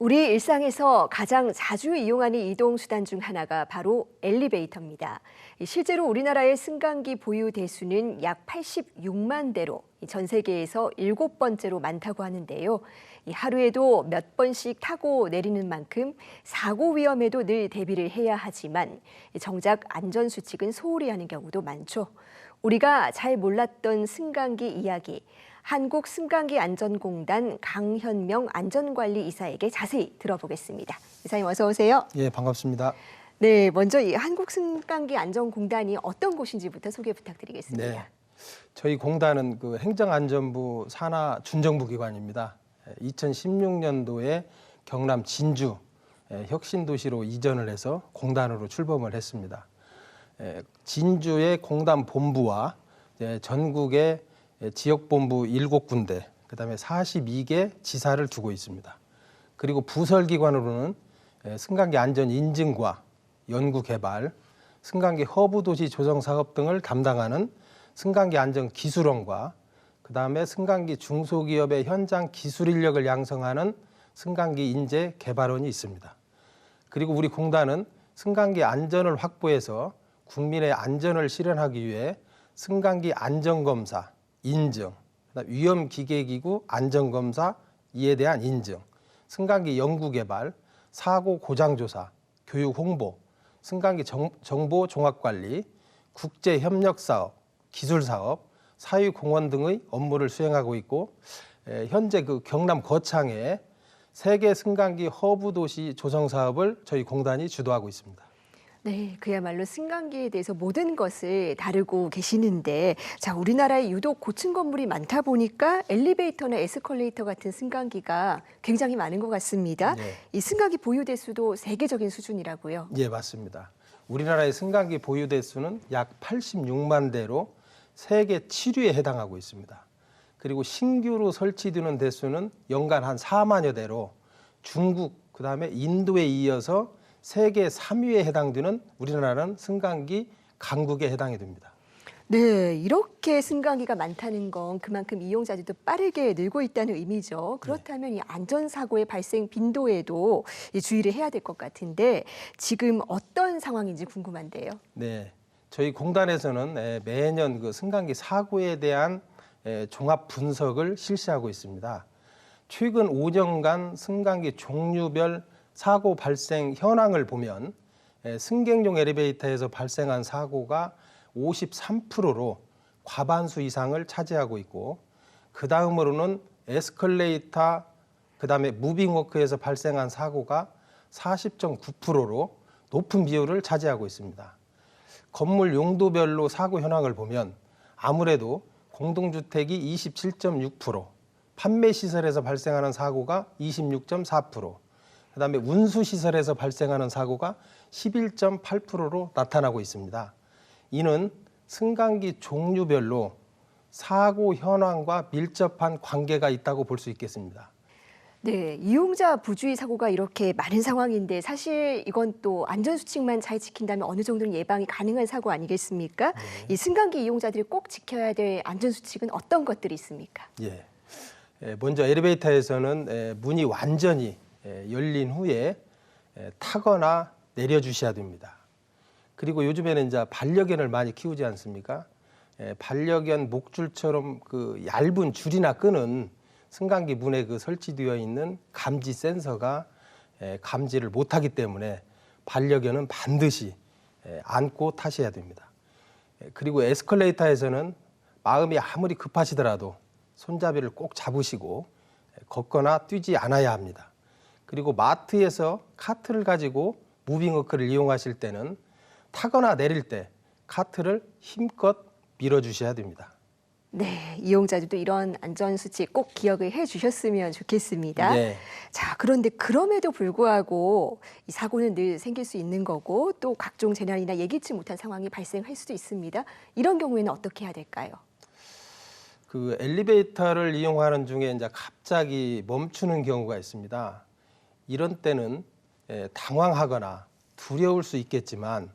우리 일상에서 가장 자주 이용하는 이동 수단 중 하나가 바로 엘리베이터입니다. 실제로 우리나라의 승강기 보유 대수는 약 86만 대로 전 세계에서 7번째로 많다고 하는데요. 하루에도 몇 번씩 타고 내리는 만큼 사고 위험에도 늘 대비를 해야 하지만 정작 안전 수칙은 소홀히 하는 경우도 많죠. 우리가 잘 몰랐던 승강기 이야기, 한국승강기안전공단 강현명 안전관리 이사에게 자세히 들어보겠습니다. 이사님 어서 오세요. 예, 반갑습니다. 네, 먼저 이 한국승강기안전공단이 어떤 곳인지부터 소개 부탁드리겠습니다. 네, 저희 공단은 그 행정안전부 산하 준정부 기관입니다. 2016년도에 경남 진주 혁신도시로 이전을 해서 공단으로 출범을 했습니다. 진주의 공단 본부와 전국의 지역본부 7군데, 그다음에 42개 지사를 두고 있습니다. 그리고 부설기관으로는 승강기 안전 인증과 연구 개발, 승강기 허브 도시 조성 사업 등을 담당하는 승강기 안전 기술원과 그다음에 승강기 중소기업의 현장 기술 인력을 양성하는 승강기 인재 개발원이 있습니다. 그리고 우리 공단은 승강기 안전을 확보해서 국민의 안전을 실현하기 위해 승강기 안전검사, 인증, 위험기계기구 안전검사 이에 대한 인증, 승강기 연구개발, 사고 고장조사, 교육 홍보, 승강기 정보 종합관리, 국제협력사업, 기술사업, 사유공헌 등의 업무를 수행하고 있고 현재 그 경남 거창에 세계 승강기 허브 도시 조성 사업을 저희 공단이 주도하고 있습니다. 네, 그야말로 승강기에 대해서 모든 것을 다루고 계시는데, 자, 우리나라에 유독 고층 건물이 많다 보니까 엘리베이터나 에스컬레이터 같은 승강기가 굉장히 많은 것 같습니다. 네. 이 승강기 보유 대수도 세계적인 수준이라고요. 예, 맞습니다. 우리나라의 승강기 보유 대수는 약 86만 대로 세계 7위에 해당하고 있습니다. 그리고 신규로 설치되는 대수는 연간 한 4만여 대로 중국, 그다음에 인도에 이어서 세계 3위에 해당되는 우리나라는 승강기 강국에 해당이 됩니다. 네, 이렇게 승강기가 많다는 건 그만큼 이용자들도 빠르게 늘고 있다는 의미죠. 그렇다면 이 안전사고의 발생 빈도에도 주의를 해야 될 것 같은데 지금 어떤 상황인지 궁금한데요. 네, 저희 공단에서는 매년 그 승강기 사고에 대한 종합 분석을 실시하고 있습니다. 최근 5년간 승강기 종류별 사고 발생 현황을 보면 승객용 엘리베이터에서 발생한 사고가 53%로 과반수 이상을 차지하고 있고, 그 다음으로는 에스컬레이터, 그 다음에 무빙워크에서 발생한 사고가 40.9%로 높은 비율을 차지하고 있습니다. 건물 용도별로 사고 현황을 보면 아무래도 공동주택이 27.6%, 판매시설에서 발생하는 사고가 26.4%, 그다음에 운수시설에서 발생하는 사고가 11.8%로 나타나고 있습니다. 이는 승강기 종류별로 사고 현황과 밀접한 관계가 있다고 볼 수 있겠습니다. 네, 이용자 부주의 사고가 이렇게 많은 상황인데 사실 이건 또 안전수칙만 잘 지킨다면 어느 정도는 예방이 가능한 사고 아니겠습니까? 네. 이 승강기 이용자들이 꼭 지켜야 될 안전수칙은 어떤 것들이 있습니까? 예. 먼저 엘리베이터에서는 문이 완전히 열린 후에 타거나 내려주셔야 됩니다. 그리고 요즘에는 이제 반려견을 많이 키우지 않습니까? 반려견 목줄처럼 그 얇은 줄이나 끈은 승강기 문에 그 설치되어 있는 감지 센서가 감지를 못하기 때문에 반려견은 반드시 안고 타셔야 됩니다. 그리고 에스컬레이터에서는 마음이 아무리 급하시더라도 손잡이를 꼭 잡으시고 걷거나 뛰지 않아야 합니다. 그리고 마트에서 카트를 가지고 무빙워크를 이용하실 때는 타거나 내릴 때 카트를 힘껏 밀어주셔야 됩니다. 네, 이용자들도 이런 안전수칙 꼭 기억을 해주셨으면 좋겠습니다. 네. 자, 그런데 그럼에도 불구하고 이 사고는 늘 생길 수 있는 거고 또 각종 재난이나 예기치 못한 상황이 발생할 수도 있습니다. 이런 경우에는 어떻게 해야 될까요? 그 엘리베이터를 이용하는 중에 이제 갑자기 멈추는 경우가 있습니다. 이런 때는 당황하거나 두려울 수 있겠지만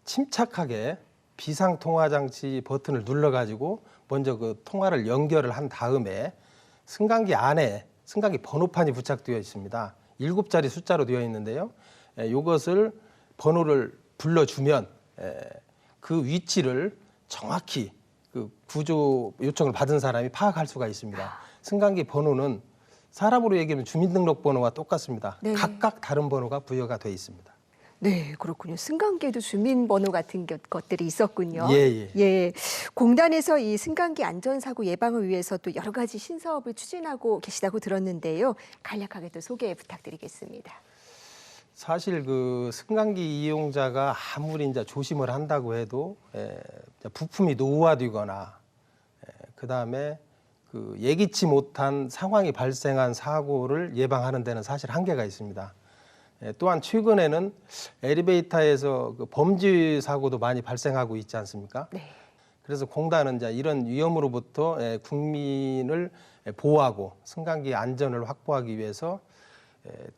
침착하게 비상통화장치 버튼을 눌러가지고 먼저 그 통화를 연결을 한 다음에 승강기 안에 승강기 번호판이 부착되어 있습니다. 7자리 숫자로 되어 있는데요. 이것을 번호를 불러주면 그 위치를 정확히 그 구조 요청을 받은 사람이 파악할 수가 있습니다. 승강기 번호는 사람으로 얘기하면 주민등록번호와 똑같습니다. 네. 각각 다른 번호가 부여가 되어 있습니다. 네, 그렇군요. 승강기에도 주민번호 같은 것들이 있었군요. 예. 예. 공단에서 이 승강기 안전사고 예방을 위해서 또 여러 가지 신사업을 추진하고 계시다고 들었는데요. 간략하게 또 소개 부탁드리겠습니다. 사실 그 승강기 이용자가 아무리 이제 조심을 한다고 해도 부품이 노후화되거나 그다음에 그 예기치 못한 상황이 발생한 사고를 예방하는 데는 사실 한계가 있습니다. 또한 최근에는 엘리베이터에서 그 범죄 사고도 많이 발생하고 있지 않습니까? 네. 그래서 공단은 이제 이런 위험으로부터 국민을 보호하고 승강기 안전을 확보하기 위해서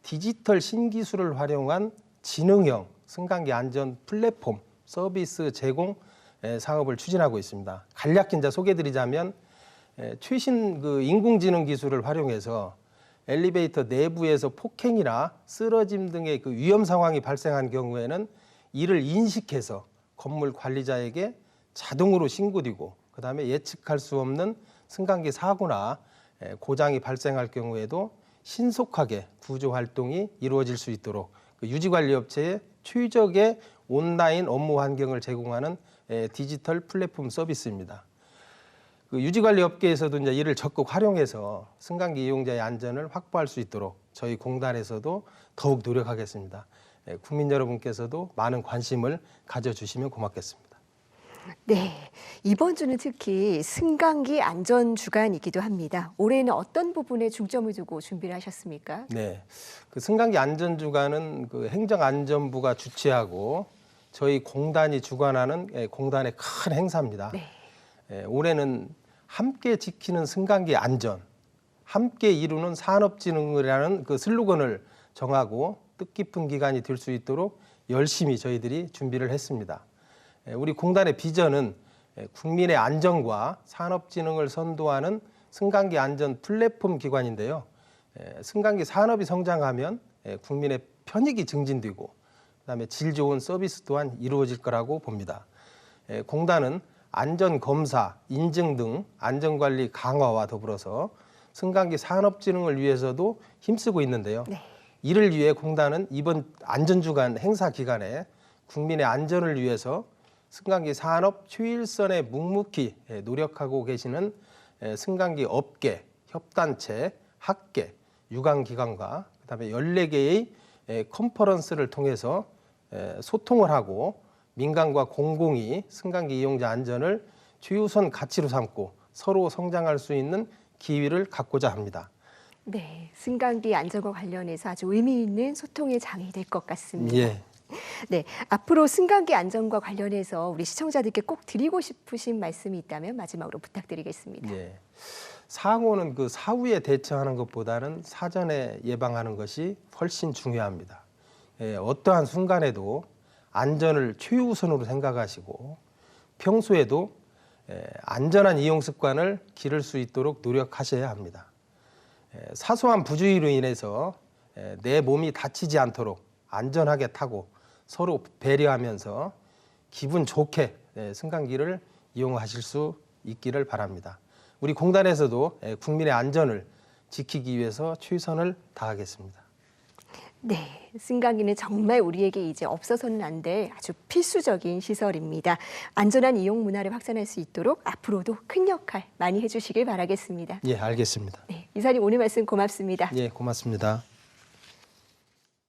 디지털 신기술을 활용한 지능형 승강기 안전 플랫폼 서비스 제공 사업을 추진하고 있습니다. 간략히 이제 소개드리자면 최신 그 인공지능 기술을 활용해서 엘리베이터 내부에서 폭행이나 쓰러짐 등의 그 위험 상황이 발생한 경우에는 이를 인식해서 건물 관리자에게 자동으로 신고되고 그다음에 예측할 수 없는 승강기 사고나 고장이 발생할 경우에도 신속하게 구조 활동이 이루어질 수 있도록 그 유지관리업체에 최적의 온라인 업무 환경을 제공하는 디지털 플랫폼 서비스입니다. 그 유지관리 업계에서도 이제 이를 적극 활용해서 승강기 이용자의 안전을 확보할 수 있도록 저희 공단에서도 더욱 노력하겠습니다. 국민 여러분께서도 많은 관심을 가져주시면 고맙겠습니다. 네, 이번 주는 특히 승강기 안전 주간이기도 합니다. 올해는 어떤 부분에 중점을 두고 준비를 하셨습니까? 네, 그 승강기 안전 주간은 그 행정안전부가 주최하고 저희 공단이 주관하는 공단의 큰 행사입니다. 네. 올해는 함께 지키는 승강기 안전, 함께 이루는 산업진흥이라는 그 슬로건을 정하고 뜻깊은 기간이 될 수 있도록 열심히 저희들이 준비를 했습니다. 우리 공단의 비전은 국민의 안전과 산업진흥을 선도하는 승강기 안전 플랫폼 기관인데요. 승강기 산업이 성장하면 국민의 편익이 증진되고 그다음에 질 좋은 서비스 또한 이루어질 거라고 봅니다. 공단은 안전검사, 인증 등 안전관리 강화와 더불어서 승강기 산업진흥을 위해서도 힘쓰고 있는데요. 네. 이를 위해 공단은 이번 안전주간 행사 기간에 국민의 안전을 위해서 승강기 산업 최일선에 묵묵히 노력하고 계시는 승강기 업계, 협단체, 학계, 유관기관과 그다음에 14개의 컨퍼런스를 통해서 소통을 하고 민간과 공공이 승강기 이용자 안전을 최우선 가치로 삼고 서로 성장할 수 있는 기회를 갖고자 합니다. 네, 승강기 안전과 관련해서 아주 의미 있는 소통의 장이 될 것 같습니다. 예. 네, 앞으로 승강기 안전과 관련해서 우리 시청자들께 꼭 드리고 싶으신 말씀이 있다면 마지막으로 부탁드리겠습니다. 예. 사고는 그 사후에 대처하는 것보다는 사전에 예방하는 것이 훨씬 중요합니다. 어떠한 순간에도 안전을 최우선으로 생각하시고 평소에도 안전한 이용 습관을 기를 수 있도록 노력하셔야 합니다. 사소한 부주의로 인해서 내 몸이 다치지 않도록 안전하게 타고 서로 배려하면서 기분 좋게 승강기를 이용하실 수 있기를 바랍니다. 우리 공단에서도 국민의 안전을 지키기 위해서 최선을 다하겠습니다. 네, 승강기는 정말 우리에게 이제 없어서는 안 될 아주 필수적인 시설입니다. 안전한 이용 문화를 확산할 수 있도록 앞으로도 큰 역할 많이 해주시길 바라겠습니다. 예, 알겠습니다. 네, 이사님 오늘 말씀 고맙습니다. 예, 고맙습니다.